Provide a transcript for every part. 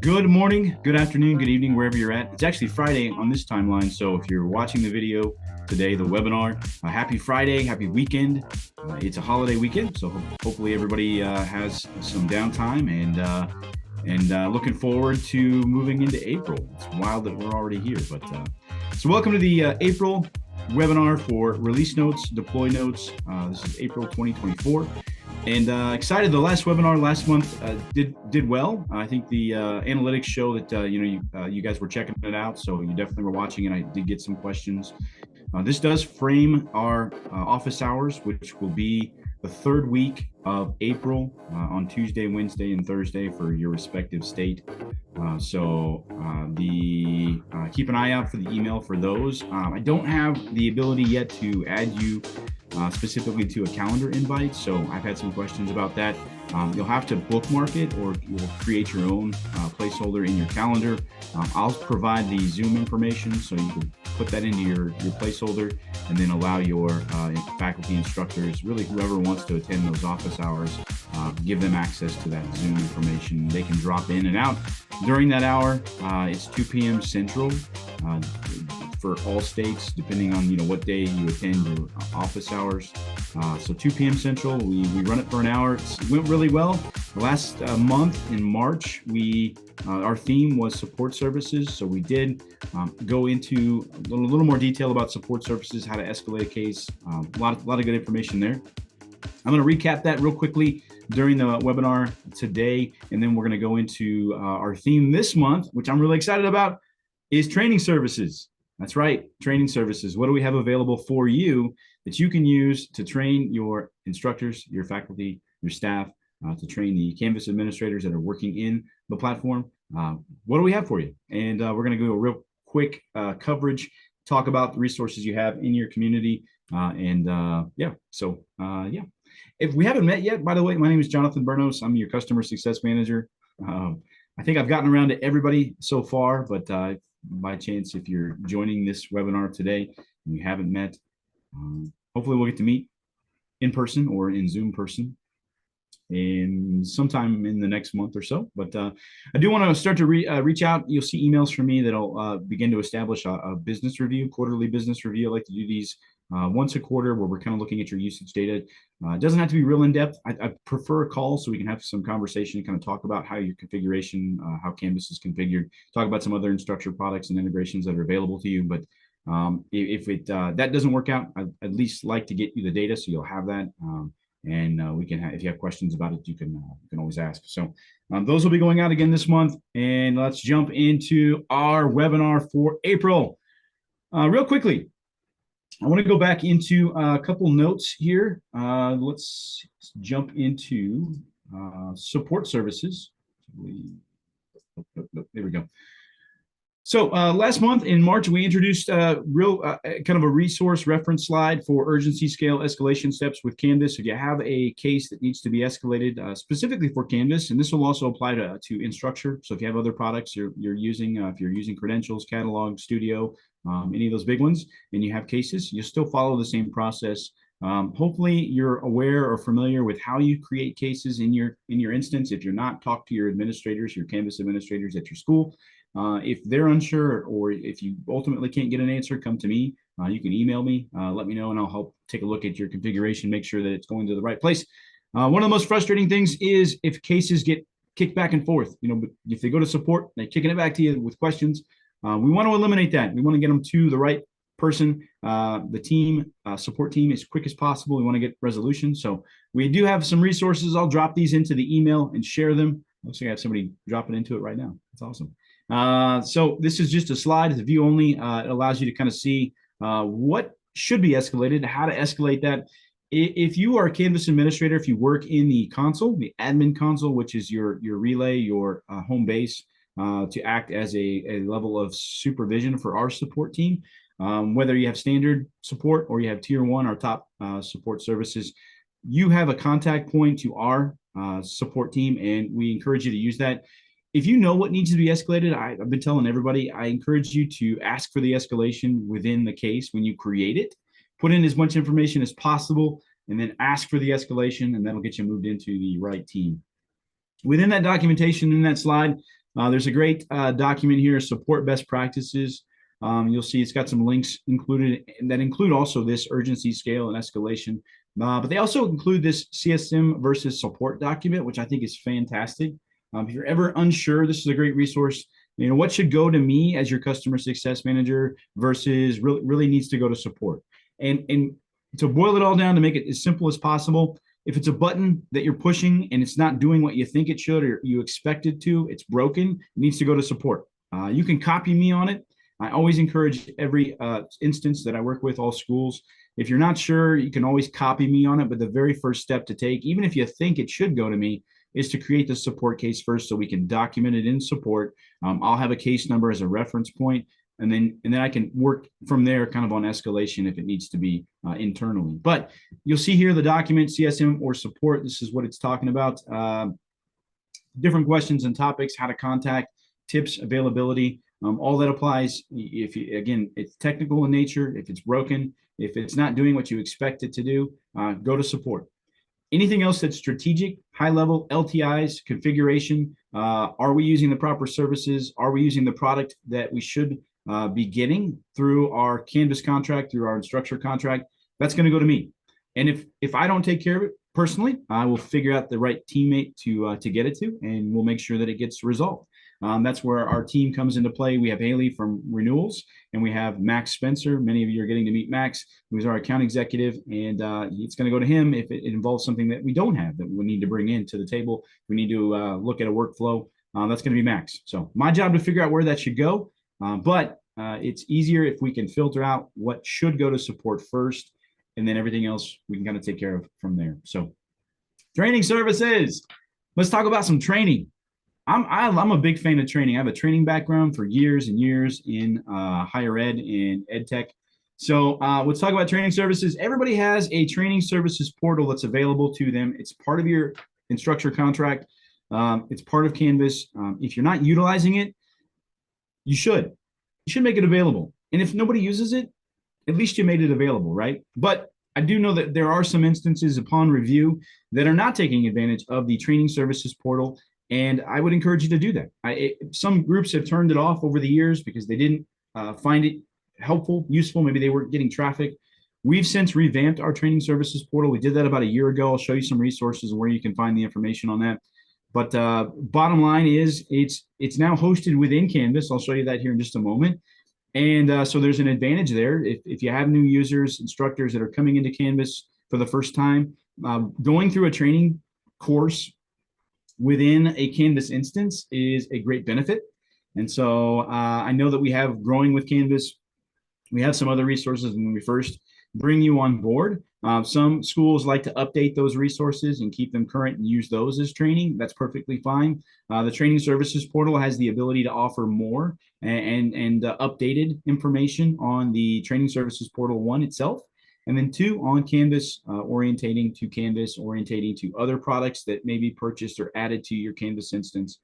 Good morning, good afternoon, good evening, wherever you're at. It's actually Friday on this timeline. So if you're watching the video today, the webinar, happy Friday, happy weekend. It's a holiday weekend, so hopefully everybody has some downtime and looking forward to moving into April. It's wild that we're already here, but so welcome to the April webinar for release notes, deploy notes. This is April 2024. And excited. The last webinar last month did well. I think the analytics show that you guys were checking it out, so you definitely were watching, and I did get some questions. This does frame our office hours, which will be the third week of April on Tuesday, Wednesday, and Thursday for your respective state. Keep an eye out for the email for those. I don't have the ability yet to add you specifically to a calendar invite, so I've had some questions about that. You'll have to bookmark it, or you'll create your own placeholder in your calendar. I'll provide the Zoom information, so you can put that into your placeholder, and then allow your faculty instructors, really whoever wants to attend those office hours, give them access to that Zoom information. They can drop in and out during that hour. It's 2 p.m. Central for all states, depending on what day you attend your office hours. So 2 p.m. Central, we run it for an hour. It went really well. The last month in March, our theme was support services. So we did go into a little more detail about support services, how to escalate a case. A lot of good information there. I'm going to recap that real quickly during the webinar today, and then we're going to go into our theme this month, which I'm really excited about, is training services. That's right, training services. What do we have available for you that you can use to train your instructors, your faculty, your staff, to train the Canvas administrators that are working in the platform? What do we have for you? And we're going to do a real quick coverage, talk about the resources you have in your community. If we haven't met yet, by the way, my name is Jonathan Bernos. I'm your customer success manager. I think I've gotten around to everybody so far, but by chance, if you're joining this webinar today and we haven't met, hopefully we'll get to meet in person or in Zoom person in sometime in the next month or so. But I do want to start to reach out. You'll see emails from me that'll begin to establish a business review, quarterly business review. I like to do these once a quarter, where we're kind of looking at your usage data. It doesn't have to be real in-depth. I prefer a call so we can have some conversation and kind of talk about how your configuration, how Canvas is configured, talk about some other Instructure products and integrations that are available to you. But if that doesn't work out, I'd at least like to get you the data so you'll have that. We can if you have questions about it, you can always ask. So those will be going out again this month. And let's jump into our webinar for April. Real quickly, I want to go back into a couple notes here. Let's jump into support services. There we go. So last month in March, we introduced kind of a resource reference slide for urgency scale escalation steps with Canvas. If you have a case that needs to be escalated specifically for Canvas, and this will also apply to Instructure. So if you have other products you're using, if you're using Credentials, Catalog, Studio, any of those big ones, and you have cases, you still follow the same process. Hopefully you're aware or familiar with how you create cases in your instance. If you're not, talk to your administrators, your Canvas administrators at your school. If they're unsure, or if you ultimately can't get an answer, come to me. You can email me, let me know, and I'll help take a look at your configuration, make sure that it's going to the right place. One of the most frustrating things is if cases get kicked back and forth. If they go to support, they're kicking it back to you with questions. We want to eliminate that. We want to get them to the right person, the team, support team, as quick as possible. We want to get resolution. So we do have some resources. I'll drop these into the email and share them. Looks like I have somebody dropping into it right now. That's awesome. So this is just a slide. It's a view only. It allows you to kind of see what should be escalated, how to escalate that. If you are a Canvas administrator, if you work in the console, the admin console, which is your relay, your home base, to act as a level of supervision for our support team, whether you have standard support or you have tier 1, our top support services, you have a contact point to our support team, and we encourage you to use that. If you know what needs to be escalated, I've been telling everybody, I encourage you to ask for the escalation within the case when you create it. Put in as much information as possible, and then ask for the escalation, and that'll get you moved into the right team. Within that documentation, in that slide, There's a great document here, support best practices. You'll see it's got some links included that include also this urgency scale and escalation. But they also include this CSM versus support document, which I think is fantastic. If you're ever unsure, this is a great resource. What should go to me as your customer success manager versus really needs to go to support. And to boil it all down, to make it as simple as possible, if it's a button that you're pushing and it's not doing what you think it should or you expect it to, it's broken, it needs to go to support. You can copy me on it. I always encourage every instance that I work with, all schools. If you're not sure, you can always copy me on it. But the very first step to take, even if you think it should go to me, is to create the support case first so we can document it in support. I'll have a case number as a reference point, and then I can work from there kind of on escalation if it needs to be internally. But you'll see here the document, CSM or support. This is what it's talking about. Different questions and topics, how to contact, tips, availability. All that applies. If you, again, it's technical in nature, if it's broken, if it's not doing what you expect it to do, go to support. Anything else that's strategic, high level, LTIs, configuration, are we using the proper services? Are we using the product that we should be getting through our Canvas contract, through our Instructure contract? That's going to go to me. And if I don't take care of it personally, I will figure out the right teammate to get it to, and we'll make sure that it gets resolved. That's where our team comes into play. We have Haley from Renewals, and we have Max Spencer. Many of you are getting to meet Max, who's our account executive, and it's going to go to him if it involves something that we don't have that we need to bring into the table. We need to look at a workflow. That's going to be Max. So my job to figure out where that should go, but it's easier if we can filter out what should go to support first, and then everything else we can kind of take care of from there. So training services. Let's talk about some training. I'm a big fan of training. I have a training background for years and years in higher ed and ed tech. So let's talk about training services. Everybody has a training services portal that's available to them. It's part of your Instructure contract. It's part of Canvas. If you're not utilizing it, you should. You should make it available. And if nobody uses it, at least you made it available, right? But I do know that there are some instances upon review that are not taking advantage of the training services portal. And I would encourage you to do that. Some groups have turned it off over the years because they didn't find it helpful, useful. Maybe they weren't getting traffic. We've since revamped our training services portal. We did that about a year ago. I'll show you some resources where you can find the information on that. But bottom line is it's now hosted within Canvas. I'll show you that here in just a moment. And so there's an advantage there. If you have new users, instructors that are coming into Canvas for the first time, going through a training course within a Canvas instance is a great benefit. And so I know that we have growing with Canvas. We have some other resources when we first bring you on board. Some schools like to update those resources and keep them current and use those as training. That's perfectly fine. The training services portal has the ability to offer more and updated information on the training services portal, one itself. And then two, on Canvas, orientating to other products that may be purchased or added to your Canvas instance.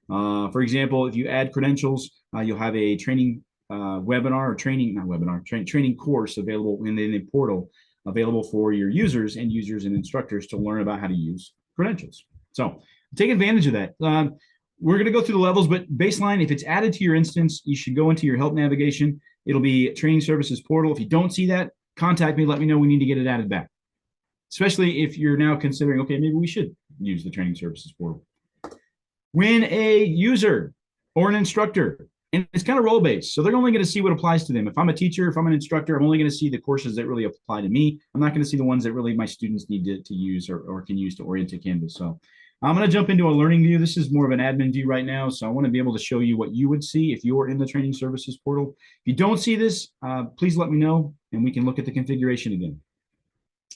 For example, if you add credentials, you'll have a training webinar or training course available in the portal, available for your users and instructors to learn about how to use credentials. So take advantage of that. We're going to go through the levels, but baseline, if it's added to your instance, you should go into your help navigation. It'll be training services portal. If you don't see that, contact me, let me know we need to get it added back. Especially if you're now considering, okay, maybe we should use the training services portal. When a user or an instructor, and it's kind of role-based, so they're only going to see what applies to them. If I'm a teacher, if I'm an instructor, I'm only going to see the courses that really apply to me. I'm not going to see the ones that really my students need to use or can use to orient to Canvas. So I'm going to jump into a learning view. This is more of an admin view right now, so I want to be able to show you what you would see if you're in the training services portal. If you don't see this, please let me know, and we can look at the configuration again.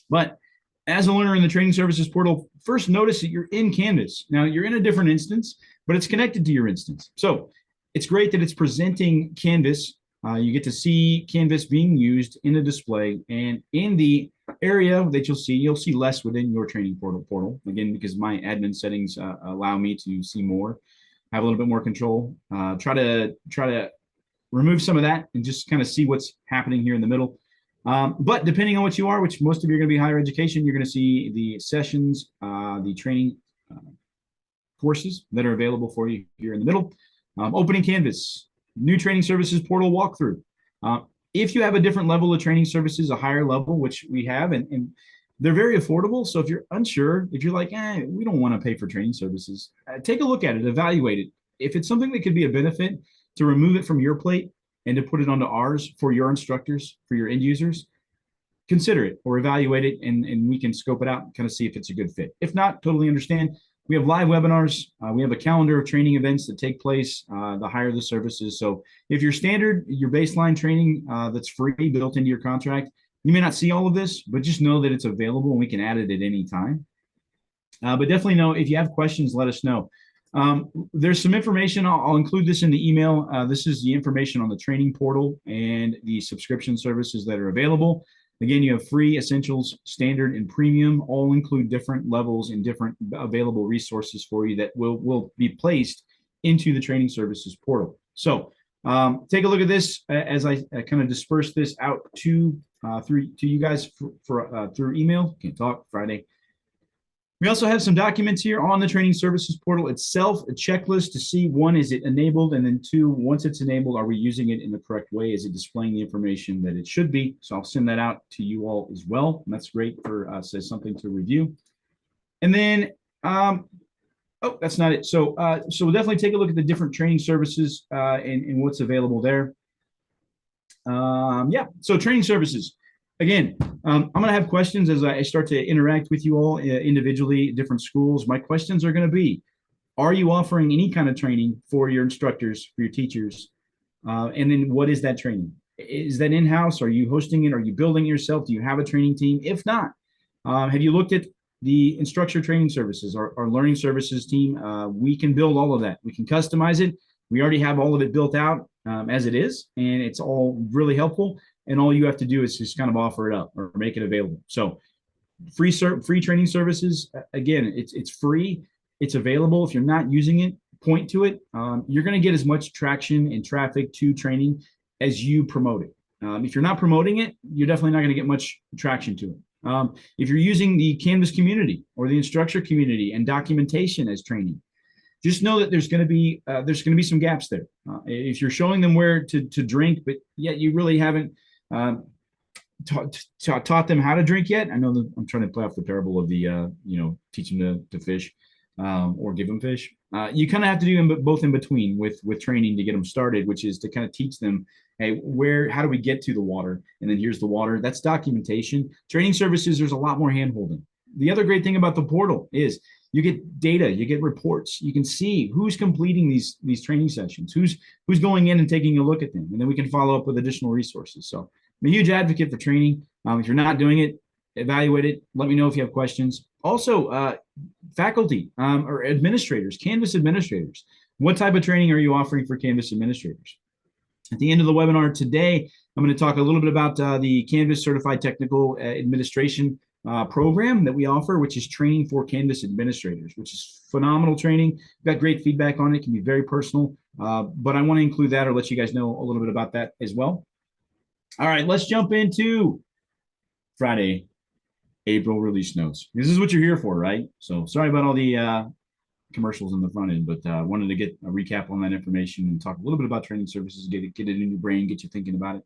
But as a learner in the training services portal, first notice that you're in Canvas. Now, you're in a different instance, but it's connected to your instance. So it's great that it's presenting Canvas. You get to see Canvas being used in a display, and in the area that you'll see less within your training portal. Again, because my admin settings allow me to see more, have a little bit more control. Try to remove some of that and just kind of see what's happening here in the middle. But depending on what you are, which most of you are going to be higher education, you're going to see the sessions, the training courses that are available for you here in the middle. Opening Canvas, new training services portal walkthrough. If you have a different level of training services, a higher level, which we have, and they're very affordable. So if you're unsure, if you're like, we don't want to pay for training services, take a look at it, evaluate it. If it's something that could be a benefit to remove it from your plate and to put it onto ours for your instructors, for your end users, consider it or evaluate it, and we can scope it out and kind of see if it's a good fit. If not, totally understand. We have live webinars. We have a calendar of training events that take place the higher the services. So if your standard, your baseline training that's free built into your contract, you may not see all of this, but just know that it's available and we can add it at any time. But definitely know if you have questions, let us know. There's some information. I'll include this in the email. This is the information on the training portal and the subscription services that are available. Again, you have free, essentials, standard, and premium. All include different levels and different available resources for you that will be placed into the training services portal. So take a look at this as I kind of disperse this out to you guys through email. Can't talk Friday. We also have some documents here on the training services portal itself, a checklist to see, one, is it enabled? And then two, once it's enabled, are we using it in the correct way? Is it displaying the information that it should be? So I'll send that out to you all as well. And that's great for us as something to review. And then, oh, that's not it. So we'll definitely take a look at the different training services and what's available there. Yeah, so training services. Again, I'm going to have questions as I start to interact with you all individually, different schools. My questions are going to be, are you offering any kind of training for your instructors, for your teachers? And then what is that training? Is that in-house? Are you hosting it? Are you building it yourself? Do you have a training team? If not, have you looked at the instructor training services, our learning services team? We can build all of that. We can customize it. We already have all of it built out as it is, and it's all really helpful. And all you have to do is just kind of offer it up or make it available. So free training services, again, it's free. It's available. If you're not using it, point to it. You're going to get as much traction and traffic to training as you promote it. If you're not promoting it, you're definitely not going to get much traction to it. If you're using the Canvas community or the instructor community and documentation as training, just know that there's going to be some gaps there. If you're showing them where to drink, but yet you really haven't taught them how to drink yet. I know that I'm trying to play off the parable of the teach them to fish or give them fish. You kind of have to do them both in between with training to get them started, which is to kind of teach them, hey, how do we get to the water? And then here's the water. That's documentation. Training services, there's a lot more hand holding. The other great thing about the portal is you get data, you get reports, you can see who's completing these training sessions, who's going in and taking a look at them, and then we can follow up with additional resources. So I'm a huge advocate for training. If you're not doing it, evaluate it. Let me know if you have questions. Also, faculty or administrators, Canvas administrators. What type of training are you offering for Canvas administrators? At the end of the webinar today, I'm going to talk a little bit about the Canvas Certified Technical Administration program that we offer, which is training for Canvas administrators, which is phenomenal training. We've got great feedback on it. It can be very personal, but I want to include that or let you guys know a little bit about that as well. All right, let's jump into Friday, April release notes. This is what you're here for, right? So sorry about all the commercials in the front end, but wanted to get a recap on that information and talk a little bit about training services, get it in your brain, get you thinking about it.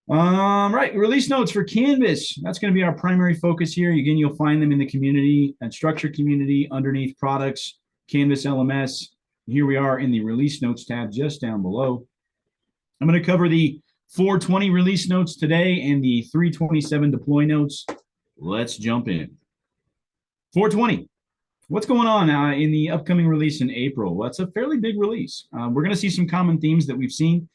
Right, release notes for Canvas. That's going to be our primary focus here. Again, you'll find them in the community and structure community underneath products, Canvas LMS. Here we are in the release notes tab just down below. I'm going to cover the 420 release notes today and the 327 deploy notes. Let's jump in. 420. What's going on in the upcoming release in April? Well, that's a fairly big release. We're going to see some common themes that we've seen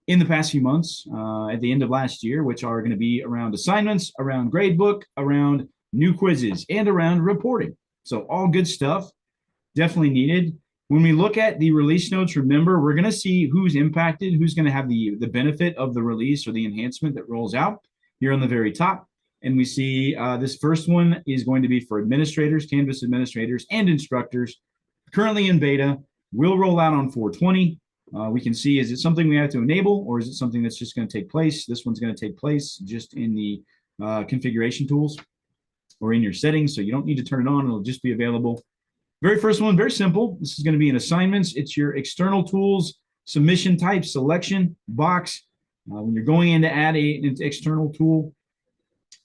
in the past few months at the end of last year, which are going to be around assignments, around gradebook, around new quizzes, and around reporting. So all good stuff, definitely needed. When we look at the release notes, remember, we're going to see who's impacted, who's going to have the benefit of the release or the enhancement that rolls out here on the very top. And we see this first one is going to be for administrators, Canvas administrators, and instructors. Currently in beta, will roll out on 420. We can see, is it something we have to enable, or is it something that's just going to take place? This one's going to take place just in the configuration tools or in your settings, so you don't need to turn it on. It'll just be available Very first one, very simple. This is going to be in assignments. It's your external tools, submission type, selection box. When you're going in to add an external tool,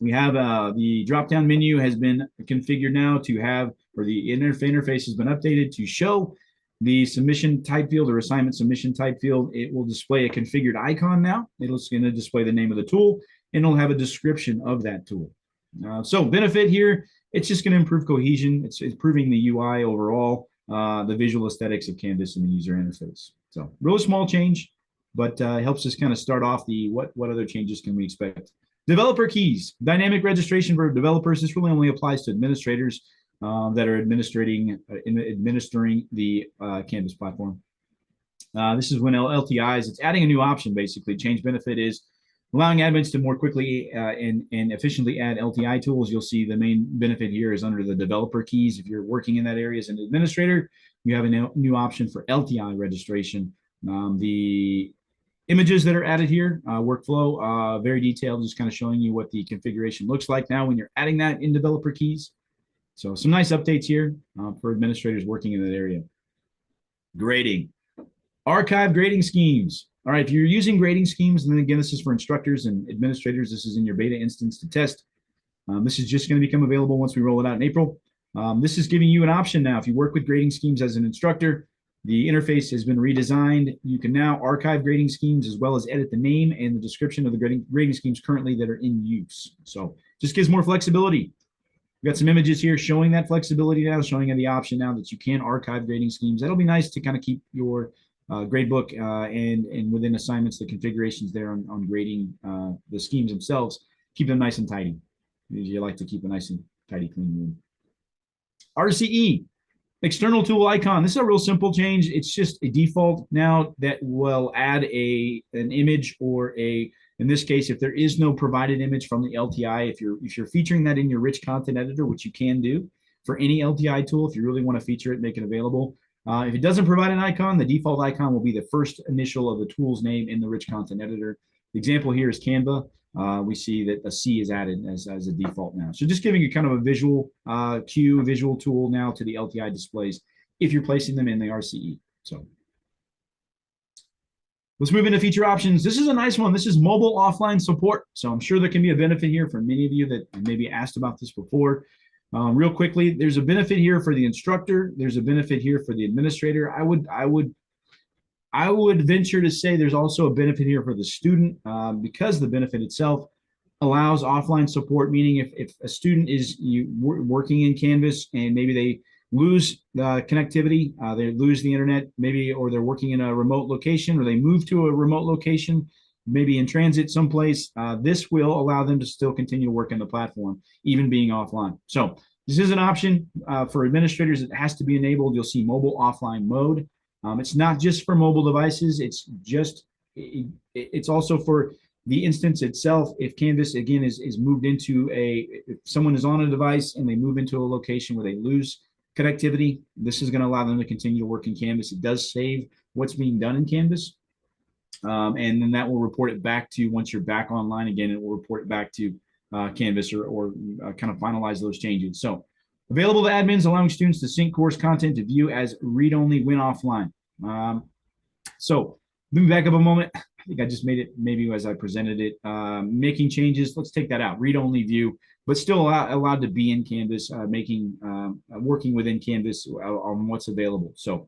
we have the drop-down menu has been configured now to have, or the interface has been updated to show the submission type field or assignment submission type field. It will display a configured icon now. It's going to display the name of the tool, and it'll have a description of that tool. So benefit here, it's just going to improve cohesion. It's improving the UI overall, the visual aesthetics of Canvas and the user interface. So really small change, but helps us kind of start off the what other changes can we expect. Developer keys, dynamic registration for developers. This really only applies to administrators that are administering the Canvas platform. This is when LTIs, it's adding a new option basically. Change benefit is allowing admins to more quickly and efficiently add LTI tools. You'll see the main benefit here is under the developer keys. If you're working in that area as an administrator, you have a new option for LTI registration. The images that are added here, workflow, very detailed, just kind of showing you what the configuration looks like now when you're adding that in developer keys. So some nice updates here for administrators working in that area. Grading, archive grading schemes. All right, if you're using grading schemes, and then again, this is for instructors and administrators, this is in your beta instance to test. This is just going to become available once we roll it out in April. This is giving you an option now. If you work with grading schemes as an instructor, the interface has been redesigned. You can now archive grading schemes as well as edit the name and the description of the grading schemes currently that are in use. So just gives more flexibility. We've got some images here showing that flexibility now, showing you the option now that you can archive grading schemes. That'll be nice to kind of keep your gradebook and within assignments, the configurations there on grading the schemes themselves, keep them nice and tidy. You like to keep a nice and tidy, clean room. RCE, external tool icon. This is a real simple change. It's just a default now that will add an image or in this case, if there is no provided image from the LTI, if you're featuring that in your rich content editor, which you can do for any LTI tool, if you really want to feature it, make it available. If it doesn't provide an icon, the default icon will be the first initial of the tool's name in the rich content editor. The example here is Canva. We see that a C is added as a default now. So just giving you kind of a visual cue, visual tool now to the LTI displays if you're placing them in the RCE. So let's move into feature options. This is a nice one. This is mobile offline support. So I'm sure there can be a benefit here for many of you that maybe asked about this before. Real quickly, there's a benefit here for the instructor. There's a benefit here for the administrator. I would venture to say there's also a benefit here for the student because the benefit itself allows offline support, meaning if a student is working in Canvas and maybe they lose connectivity, they lose the internet, maybe, or they're working in a remote location, or they move to a remote location, maybe in transit someplace, this will allow them to still continue to work in the platform, even being offline. So this is an option for administrators. It has to be enabled. You'll see mobile offline mode. It's not just for mobile devices. It's also for the instance itself. If Canvas, again, is moved into if someone is on a device and they move into a location where they lose connectivity, this is going to allow them to continue to work in Canvas. It does save what's being done in Canvas. And then that will report it back to, once you're back online again, it will report it back to Canvas or kind of finalize those changes. So available to admins, allowing students to sync course content to view as read-only when offline. So moving back up a moment, I think I just made it maybe as I presented it, making changes. Let's take that out, read-only view, but still allowed to be in Canvas, working within Canvas on what's available. So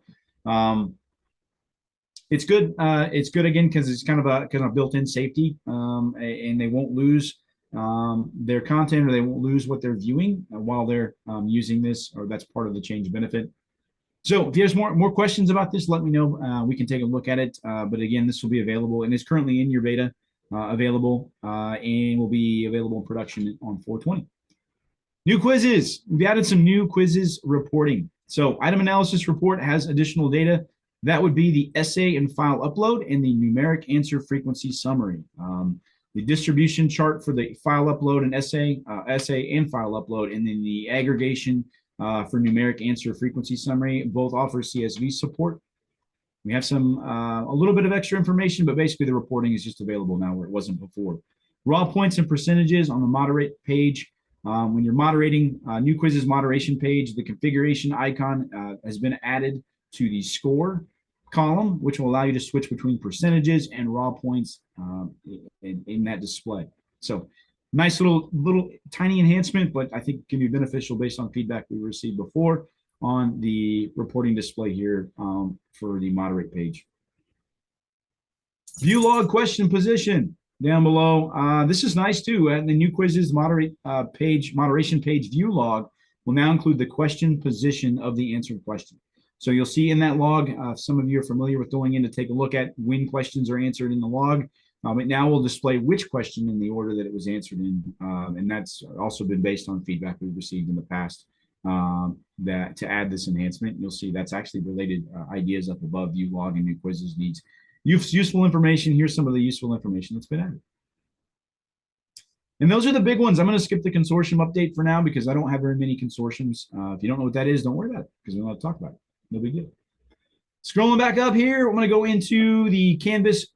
it's good. It's good again because it's kind of a built-in safety, and they won't lose their content, or they won't lose what they're viewing while they're using this, or that's part of the change benefit. So if you have more questions about this, let me know. We can take a look at it. But again, this will be available, and it's currently in your beta available, and will be available in production on 4/20. New quizzes. We've added some new quizzes reporting. So item analysis report has additional data. That would be the essay and file upload and the numeric answer frequency summary. The distribution chart for the file upload and essay and file upload, and then the aggregation for numeric answer frequency summary, both offer CSV support. We have a little bit of extra information, but basically the reporting is just available now where it wasn't before. Raw points and percentages on the moderate page. When you're moderating, new quizzes moderation page, the configuration icon has been added to the score column, which will allow you to switch between percentages and raw points in that display. So nice little tiny enhancement, but I think can be beneficial based on feedback we received before on the reporting display here for the moderate page. View log question position down below. This is nice too. And the new quizzes moderation page view log will now include the question position of the answered question. So you'll see in that log, some of you are familiar with going in to take a look at when questions are answered in the log. It now will display which question in the order that it was answered in. And that's also been based on feedback we've received in the past that to add this enhancement. You'll see that's actually related ideas up above view log and new quizzes needs. Useful information. Here's some of the useful information that's been added. And those are the big ones. I'm going to skip the consortium update for now because I don't have very many consortiums. If you don't know what that is, don't worry about it because we don't have to talk about it. No big deal. Scrolling back up here, I'm going to go into the Canvas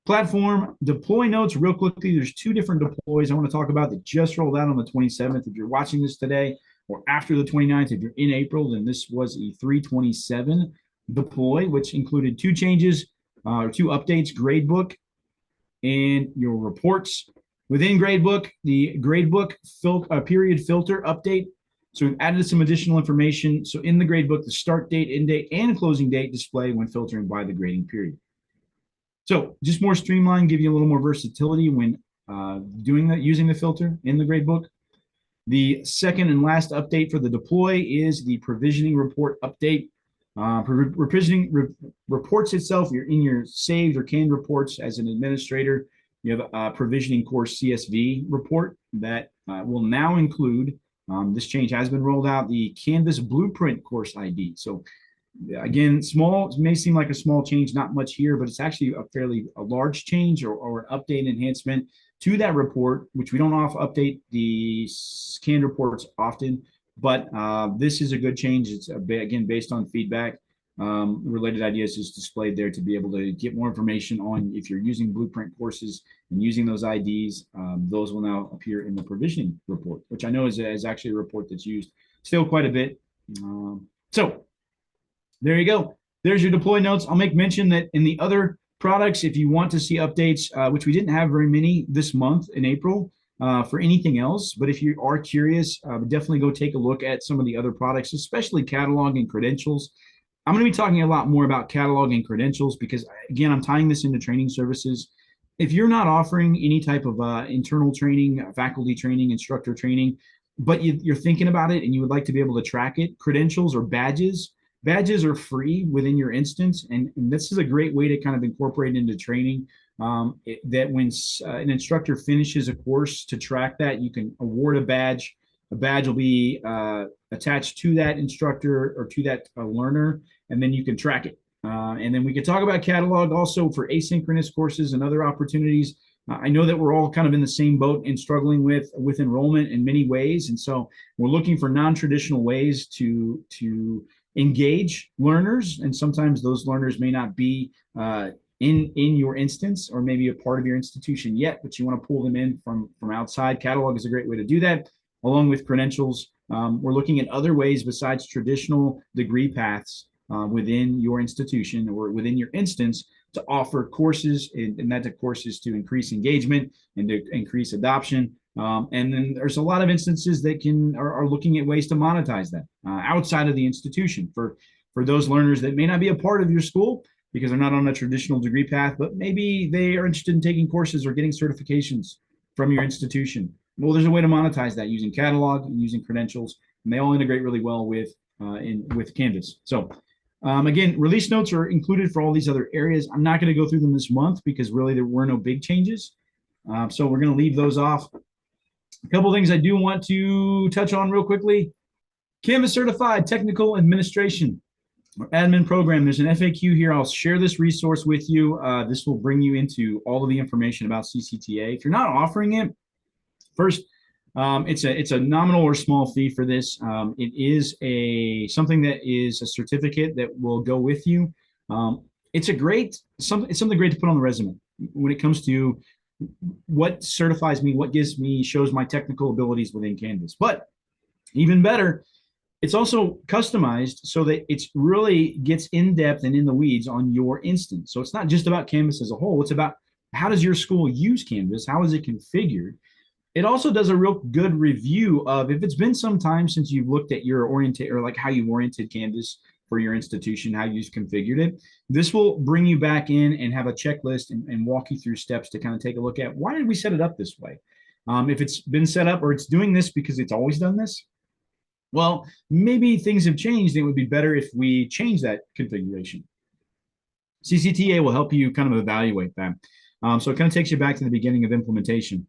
platform deploy notes real quickly. There's two different deploys I want to talk about that just rolled out on the 27th. If you're watching this today or after the 29th, if you're in April, then this was a 327 deploy, which included two changes or two updates, gradebook and your reports. Within gradebook, the gradebook period filter update. So we've added some additional information. So in the gradebook, the start date, end date, and closing date display when filtering by the grading period. So just more streamlined, give you a little more versatility when doing that, using the filter in the gradebook. The second and last update for the deploy is the provisioning report update. Provisioning reports itself, you're in your saved or canned reports as an administrator. You have a provisioning course CSV report that will now include, this change has been rolled out, the Canvas Blueprint course ID. So again, small, it may seem like a small change, not much here, but it's actually a large change or an update enhancement to that report, which we don't update the canned reports often, but this is a good change. It's again based on feedback. Related ideas is displayed there to be able to get more information on if you're using Blueprint courses and using those IDs. Those will now appear in the provisioning report, which I know is actually a report that's used still quite a bit. So there you go. There's your deploy notes. I'll make mention that in the other products, if you want to see updates, which we didn't have very many this month in April for anything else, but if you are curious, definitely go take a look at some of the other products, especially catalog and credentials. I'm going to be talking a lot more about catalog and credentials because, again, I'm tying this into training services. If you're not offering any type of internal training, faculty training, instructor training, but you're thinking about it and you would like to be able to track it, credentials or badges are free within your instance. And this is a great way to kind of incorporate into training that when an instructor finishes a course to track that, you can award a badge. A badge will be attached to that instructor or to that learner, and then you can track it. And then we can talk about catalog also for asynchronous courses and other opportunities. I know that we're all kind of in the same boat and struggling with enrollment in many ways. And so we're looking for non-traditional ways to engage learners. And sometimes those learners may not be in your instance or maybe a part of your institution yet, but you want to pull them in from outside. Catalog is a great way to do that, along with credentials. We're looking at other ways besides traditional degree paths within your institution or within your instance to offer courses, and that's courses to increase engagement and to increase adoption. And then there's a lot of instances that are looking at ways to monetize that outside of the institution for those learners that may not be a part of your school because they're not on a traditional degree path, but maybe they are interested in taking courses or getting certifications from your institution. Well, there's a way to monetize that using catalog and using credentials, and they all integrate really well with Canvas. So again, release notes are included for all these other areas. I'm not going to go through them this month because really there were no big changes. So we're going to leave those off. A couple of things I do want to touch on real quickly. Canvas Certified Technical Administration or Admin Program. There's an FAQ here. I'll share this resource with you. This will bring you into all of the information about CCTA. If you're not offering it, first, it's a nominal or small fee for this. It is something that is a certificate that will go with you. It's something great to put on the resume when it comes to what certifies me, what gives me, shows my technical abilities within Canvas. But even better, it's also customized so that it's really gets in depth and in the weeds on your instance. So it's not just about Canvas as a whole. It's about how does your school use Canvas? How is it configured? It also does a real good review of if it's been some time since you've looked at your orientate or like how you oriented Canvas for your institution, how you've configured it. This will bring you back in and have a checklist and walk you through steps to kind of take a look at why did we set it up this way? If it's been set up or it's doing this because it's always done this, well, maybe things have changed. It would be better if we change that configuration. CCTA will help you kind of evaluate that. So it kind of takes you back to the beginning of implementation,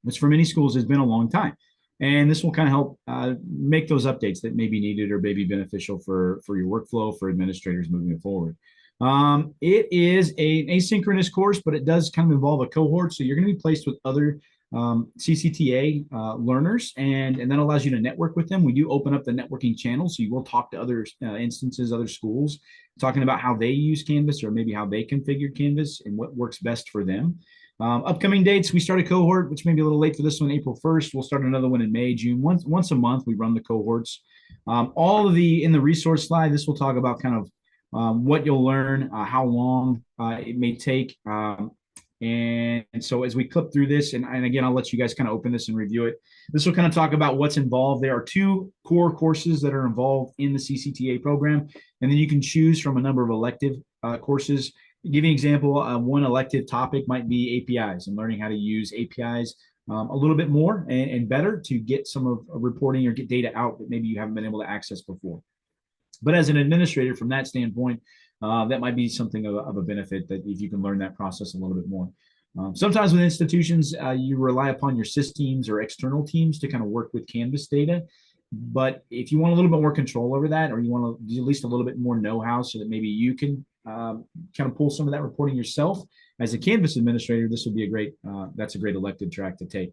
which for many schools has been a long time. And this will kind of help make those updates that may be needed or may be beneficial for your workflow, for administrators moving forward. It is an asynchronous course, but it does kind of involve a cohort. So you're going to be placed with other CCTA learners, and that allows you to network with them. We do open up the networking channel, so you will talk to other instances, other schools, talking about how they use Canvas or maybe how they configured Canvas and what works best for them. Upcoming dates, we start a cohort, which may be a little late for this one, April 1st. We'll start another one in May, June. Once a month, we run the cohorts. All of in the resource slide, this will talk about kind of what you'll learn, how long it may take. And so as we clip through this, and again, I'll let you guys kind of open this and review it. This will kind of talk about what's involved. There are 2 core courses that are involved in the CCTA program, and then you can choose from a number of elective courses. Give you an example, one elective topic might be APIs and learning how to use APIs a little bit more and better to get some of reporting or get data out that maybe you haven't been able to access before. But as an administrator, from that standpoint, that might be something of a benefit that if you can learn that process a little bit more. Sometimes with institutions, you rely upon your sys teams or external teams to kind of work with Canvas data. But if you want a little bit more control over that, or you want to at least a little bit more know-how so that maybe you can kind of pull some of that reporting yourself as a Canvas administrator, this would be that's a great elective track to take.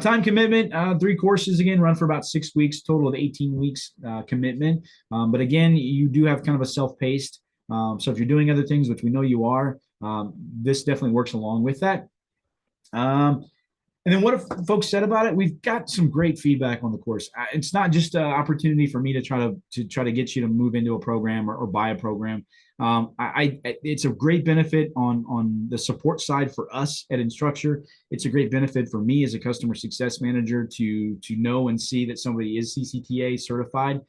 Time commitment, 3 courses, again, run for about 6 weeks, total of 18 weeks commitment. But again, you do have kind of a self-paced. So if you're doing other things, which we know you are, this definitely works along with that. And then what have folks said about it? We've got some great feedback on the course. It's not just an opportunity for me to try to get you to move into a program or buy a program. It's a great benefit on the support side for us at Instructure. It's a great benefit for me as a customer success manager to know and see that somebody is CCTA certified.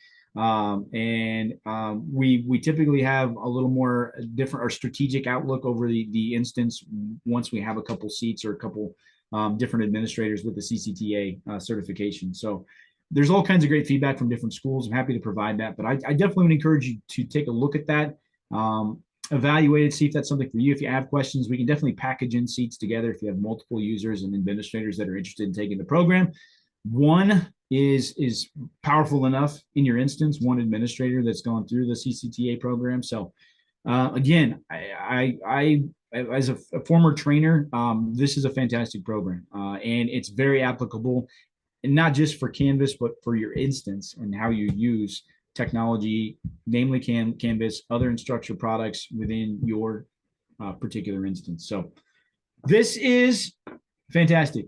We typically have a little more different or strategic outlook over the instance once we have a couple seats or a couple different administrators with the CCTA certification. So there's all kinds of great feedback from different schools. I'm happy to provide that, but I definitely would encourage you to take a look at that, evaluate it, see if that's something for you. If you have questions, we can definitely package in seats together if you have multiple users and administrators that are interested in taking the program. One is powerful enough in your instance, one administrator that's gone through the CCTA program. So again, I as a former trainer, this is a fantastic program, and it's very applicable, and not just for Canvas, but for your instance and how you use technology, namely Canvas, other Instructure products within your particular instance. So this is fantastic.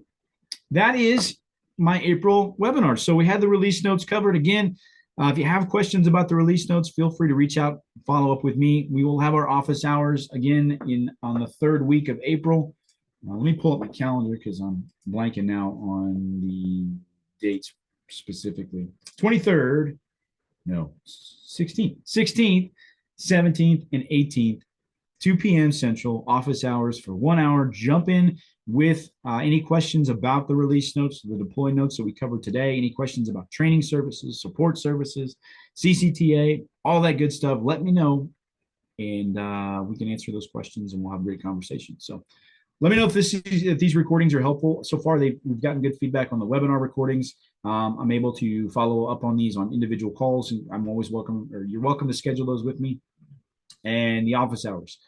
That is my April webinar. So we had the release notes covered. Again, if you have questions about the release notes, feel free to reach out, follow up with me. We will have our office hours again on the 3rd week of April. Let me pull up my calendar because I'm blanking now on the dates specifically. 23rd, no, 16th, 17th, and 18th, 2 p.m. Central, office hours for 1 hour. Jump in with any questions about the release notes, the deploy notes that we covered today, any questions about training services, support services, CCTA, all that good stuff, let me know, and we can answer those questions and we'll have a great conversation. So let me know if these recordings are helpful. So far, we've gotten good feedback on the webinar recordings. I'm able to follow up on these on individual calls, and I'm always welcome, or you're welcome to schedule those with me. And the office hours.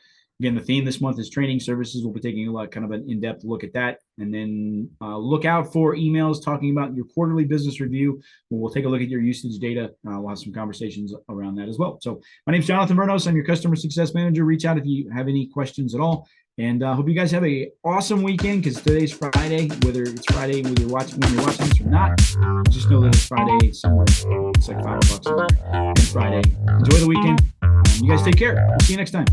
Again, the theme this month is training services. We'll be taking a kind of an in-depth look at that. And then look out for emails talking about your quarterly business review. We'll take a look at your usage data. We'll have some conversations around that as well. So my name is Jonathan Vernos. I'm your customer success manager. Reach out if you have any questions at all. And hope you guys have a awesome weekend, because today's Friday. Whether it's Friday when you're watching this or not, just know that it's Friday somewhere. It's like 5 o'clock somewhere. It's Friday. Enjoy the weekend. You guys take care. We'll see you next time.